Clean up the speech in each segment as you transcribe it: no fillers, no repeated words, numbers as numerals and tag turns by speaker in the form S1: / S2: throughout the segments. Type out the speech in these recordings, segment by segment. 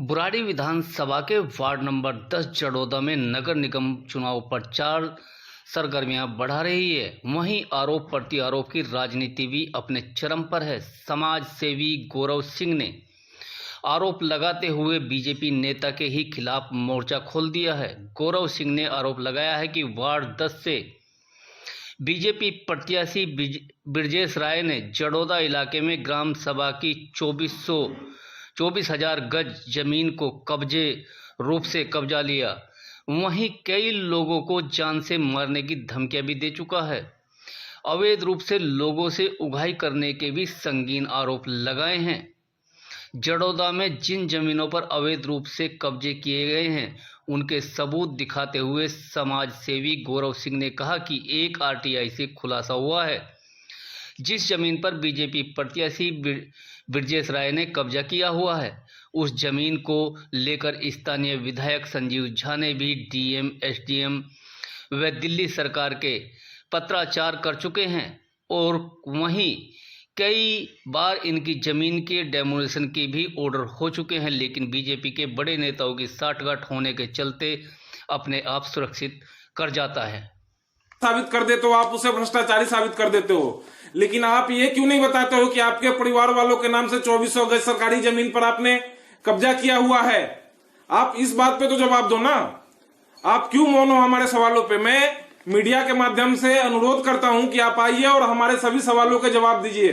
S1: बुराड़ी विधानसभा के ward number 10 Jadauda में नगर निगम चुनाव प्रचार सरगर्मियां बढ़ा रही है। वहीं आरोप प्रत्यारोप की राजनीति भी अपने चरम पर है। समाज सेवी गौरव सिंह ने आरोप लगाते हुए बीजेपी नेता के ही खिलाफ मोर्चा खोल दिया है। गौरव सिंह ने आरोप लगाया है कि वार्ड 10 से बीजेपी प्रत्याशी ब्रजेश राय ने जड़ौदा इलाके में ग्राम सभा की 24,000 गज जमीन को कब्जे रूप से कब्जा लिया। वहीं कई लोगों को जान से मारने की धमकियां भी दे चुका है। अवैध रूप से लोगों से उगाही करने के भी संगीन आरोप लगाए हैं। जड़ौदा में जिन जमीनों पर अवैध रूप से कब्जे किए गए हैं उनके सबूत दिखाते हुए समाज सेवी गौरव सिंह ने कहा कि एक आरटीआई से खुलासा हुआ है जिस जमीन पर बीजेपी प्रत्याशी ब्रजेश राय ने कब्जा किया हुआ है, उस जमीन को लेकर स्थानीय विधायक संजीव झा ने भी डीएम, एसडीएम व दिल्ली सरकार के पत्राचार कर चुके हैं और वहीं कई बार इनकी जमीन के डेमोलिशन के भी ऑर्डर हो चुके हैं, लेकिन बीजेपी के बड़े नेताओं की साठगांठ होने के चलते अपने आप सुरक्षित कर जाता है।
S2: साबित कर देते हो आप, उसे भ्रष्टाचारी साबित कर देते हो, लेकिन आप ये क्यों नहीं बताते हो कि आपके परिवार वालों के नाम से 2400 गज सरकारी जमीन पर आपने कब्जा किया हुआ है। आप इस बात पे तो जवाब दो ना। आप क्यों मौन हो हमारे सवालों पे? मैं मीडिया के माध्यम से अनुरोध करता हूं कि आप आइए और हमारे सभी सवालों के जवाब दीजिए।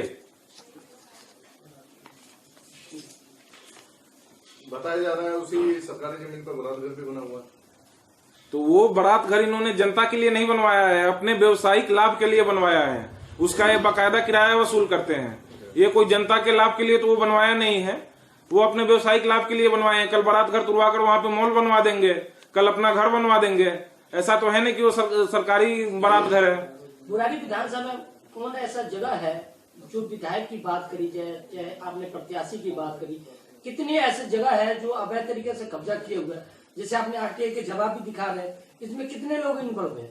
S3: बताया जा रहा है उसी सरकारी जमीन पर बारात घर भी बना हुआ है।
S2: तो वो बारात घर इन्होंने जनता के लिए नहीं बनवाया है, अपने व्यवसायिक लाभ के लिए बनवाया है। उसका ये बाकायदा किराया वसूल करते हैं। ये कोई जनता के लाभ के लिए तो वो बनवाया नहीं है, वो अपने व्यवसायिक लाभ के लिए बनवाए हैं। कल बारात घर तुड़वा कर वहां पे मॉल बनवा देंगे, कल अपना घर बनवा देंगे। ऐसा तो है नहीं कि वो सरकारी बारात घर है।
S4: बुराड़ी विधानसभा में कौन ऐसा जगह है जो विधायक की बात करी जाए, चाहे आपने प्रत्याशी की बात करी, कितनी ऐसी जगह है जो अवैध तरीके से कब्जा किए हुए है? जैसे आपने आरटीआई के जवाब भी दिखा रहे हैं, इसमें कितने लोग इन्वॉल्व हैं?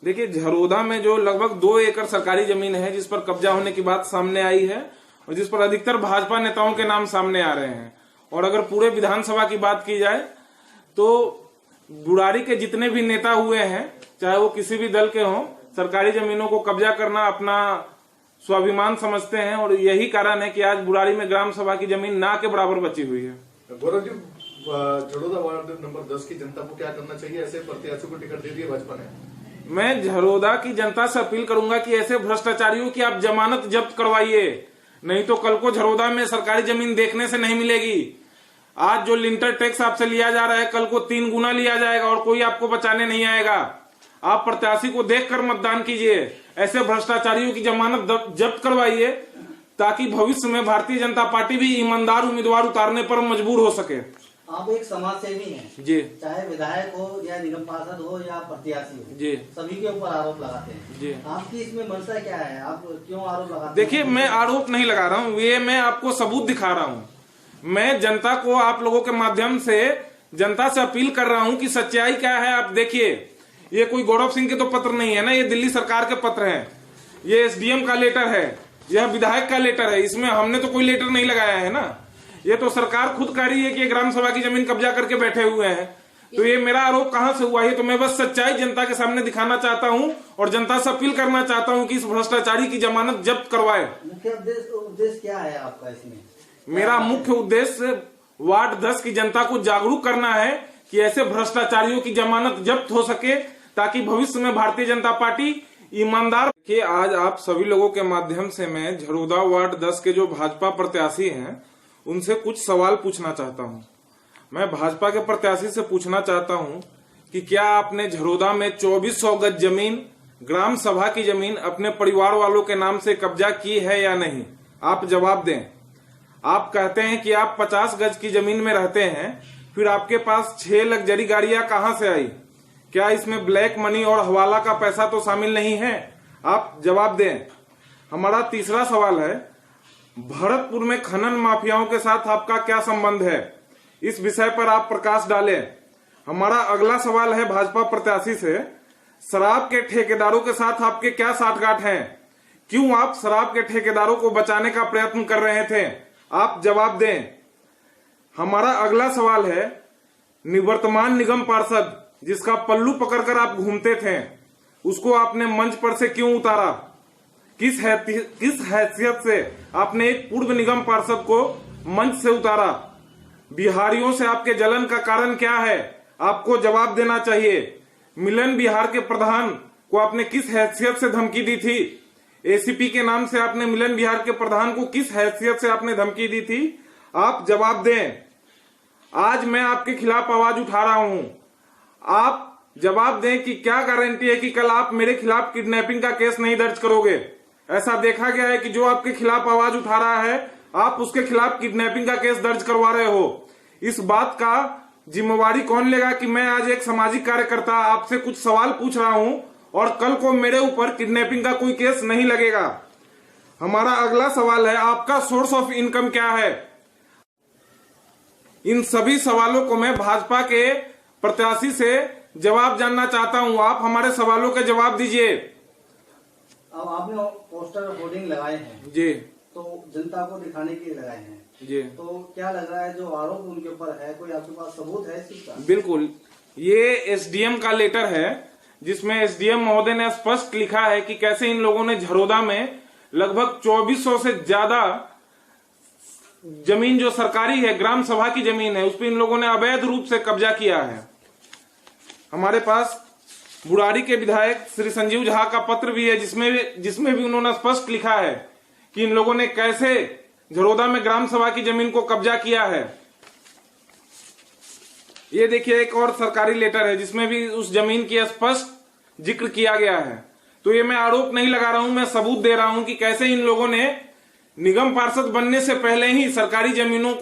S2: देखिए, झरोदा में जो लगभग 2 एकड़ सरकारी जमीन है जिस पर कब्जा होने की बात सामने आई है और जिस पर अधिकतर भाजपा नेताओं के नाम सामने आ रहे हैं। और अगर पूरे विधानसभा की बात की जाए तो बुराड़ी के जितने भी नेता हुए हैं, चाहे वो किसी भी दल के हों, सरकारी जमीनों को कब्जा करना अपना स्वाभिमान समझते हैं और यही कारण है कि आज बुराड़ी में ग्राम सभा की जमीन ना के बराबर बची हुई है।
S3: गौरव जी, जड़ौदा वार्ड नंबर 10 की जनता को क्या करना चाहिए? ऐसे प्रत्याशियों को टिकट दे दिया भाजपा ने।
S2: मैं झरोदा की जनता से अपील करूंगा कि ऐसे भ्रष्टाचारियों की आप जमानत जब्त करवाइए, नहीं तो कल को झरोदा में सरकारी जमीन देखने से नहीं मिलेगी। आज जो लिंटर टैक्स आपसे लिया जा रहा है, कल को 3 गुना लिया जाएगा और कोई आपको बचाने नहीं आएगा। आप प्रत्याशी को देखकर मतदान कीजिए, ऐसे भ्रष्टाचारियों की जमानत जब्त करवाइए ताकि भविष्य में भारतीय जनता पार्टी भी ईमानदार उम्मीदवार उतारने पर मजबूर हो सके।
S5: आप एक समाज सेवी हैं
S2: जी,
S5: चाहे विधायक हो या निगम पार्षद हो या प्रत्याशी हो जी, सभी के ऊपर आरोप लगाते हैं जी। आपकी इसमें मंशा क्या है? आप क्यों आरोप लगाते हैं?
S2: देखिए, मैं आरोप नहीं लगा रहा हूँ, ये मैं आपको सबूत दिखा रहा हूँ। मैं जनता को, आप लोगों के माध्यम से जनता से अपील कर रहा हूँ कि सच्चाई क्या है। आप देखिए, ये कोई गौरव सिंह के तो पत्र नहीं है ना, ये दिल्ली सरकार के पत्र हैं, ये एसडीएम का लेटर है, यह विधायक का लेटर है। इसमें हमने तो कोई लेटर नहीं लगाया है ना। ये तो सरकार खुद कह रही है कि ग्राम सभा की जमीन कब्जा करके बैठे हुए हैं। तो ये मेरा आरोप कहां से हुआ है? तो मैं बस सच्चाई जनता के सामने दिखाना चाहता हूं और जनता से अपील करना चाहता हूं कि इस भ्रष्टाचारी की जमानत जब्त करवाए।
S5: मुख्य उद्देश्य क्या है आपका इसमें?
S2: मेरा मुख्य उद्देश्य वार्ड 10 की जनता को जागरूक करना है कि ऐसे भ्रष्टाचारियों की जमानत जब्त हो सके ताकि भविष्य में भारतीय जनता पार्टी ईमानदार के। आज आप सभी लोगों के माध्यम से मैं झरोदा वार्ड 10 के जो भाजपा प्रत्याशी हैं उनसे कुछ सवाल पूछना चाहता हूं। मैं भाजपा के प्रत्याशी से पूछना चाहता हूं कि क्या आपने झरोदा में 2400 गज जमीन, ग्राम सभा की जमीन अपने परिवार वालों के नाम से कब्जा की है या नहीं? आप जवाब दें। आप कहते हैं कि आप 50 गज की जमीन में रहते हैं, फिर आपके पास 6 लग्जरी गाड़ियां कहां से आई? क्या इसमें ब्लैक मनी और हवाला का पैसा तो शामिल नहीं है? आप जवाब दें। हमारा तीसरा सवाल है, भरतपुर में खनन माफियाओं के साथ आपका क्या संबंध है? इस विषय पर आप प्रकाश डालें। हमारा अगला सवाल है भाजपा प्रत्याशी से, शराब के ठेकेदारों के साथ आपके क्या साठगांठ हैं? क्यों आप शराब के ठेकेदारों को बचाने का प्रयत्न कर रहे थे? आप जवाब दें। हमारा अगला सवाल है, निवर्तमान निगम पार्षद जिसका पल्लू पकड़कर आप घूमते थे, उसको आपने मंच पर से क्यों उतारा? किस हैसियत से आपने एक पूर्व निगम पार्षद को मंच से उतारा? बिहारियों से आपके जलन का कारण क्या है? आपको जवाब देना चाहिए। मिलन बिहार के प्रधान को आपने किस हैसियत से धमकी दी थी? एसीपी के नाम से आपने मिलन बिहार के प्रधान को किस हैसियत से आपने धमकी दी थी? आप जवाब दें। आज मैं आपके खिलाफ आवाज उठा रहा हूं, आप जवाब दें कि क्या गारंटी है कि कल आप मेरे खिलाफ किडनैपिंग का केस नहीं दर्ज करोगे? ऐसा देखा गया है कि जो आपके खिलाफ आवाज उठा रहा है, आप उसके खिलाफ किडनैपिंग का केस दर्ज करवा रहे हो। इस बात का जिम्मेवारी कौन लेगा कि मैं आज एक सामाजिक कार्यकर्ता आपसे कुछ सवाल पूछ रहा हूं और कल को मेरे ऊपर किडनैपिंग का कोई केस नहीं लगेगा? हमारा अगला सवाल है, आपका सोर्स ऑफ इनकम क्या है? इन सभी सवालों को मैं भाजपा के प्रत्याशी से जवाब जानना चाहता हूं। आप हमारे सवालों के जवाब दीजिए।
S5: अब आपने पोस्टर होर्डिंग लगाए हैं
S2: जी,
S5: तो जनता को दिखाने के लिए लगाए हैं
S2: जी,
S5: तो क्या लग रहा है जो आरोप उनके ऊपर है, कोई आपके पास सबूत है इस चीज का?
S2: बिल्कुल, ये एसडीएम का लेटर है जिसमें एसडीएम महोदय ने स्पष्ट लिखा है कि कैसे इन लोगों ने झरोदा में लगभग 2400 से ज्यादा जमीन जो सरकारी है, ग्राम सभा की जमीन है, उस पर इन लोगों ने अवैध रूप से कब्जा किया है। हमारे पास बुढ़ारी के विधायक श्री संजीव झा का पत्र भी है जिसमें भी उन्होंने स्पष्ट लिखा है कि इन लोगों ने कैसे झरोदा में ग्राम सभा की जमीन को कब्जा किया है। ये देखिए, एक और सरकारी लेटर है जिसमें भी उस जमीन की स्पष्ट जिक्र किया गया है। तो ये मैं आरोप नहीं लगा रहा हूं, मैं सबूत दे रहा हूं कि कैसे इन लोगों ने निगम पार्षद बनने से पहले ही सरकारी जमीनों को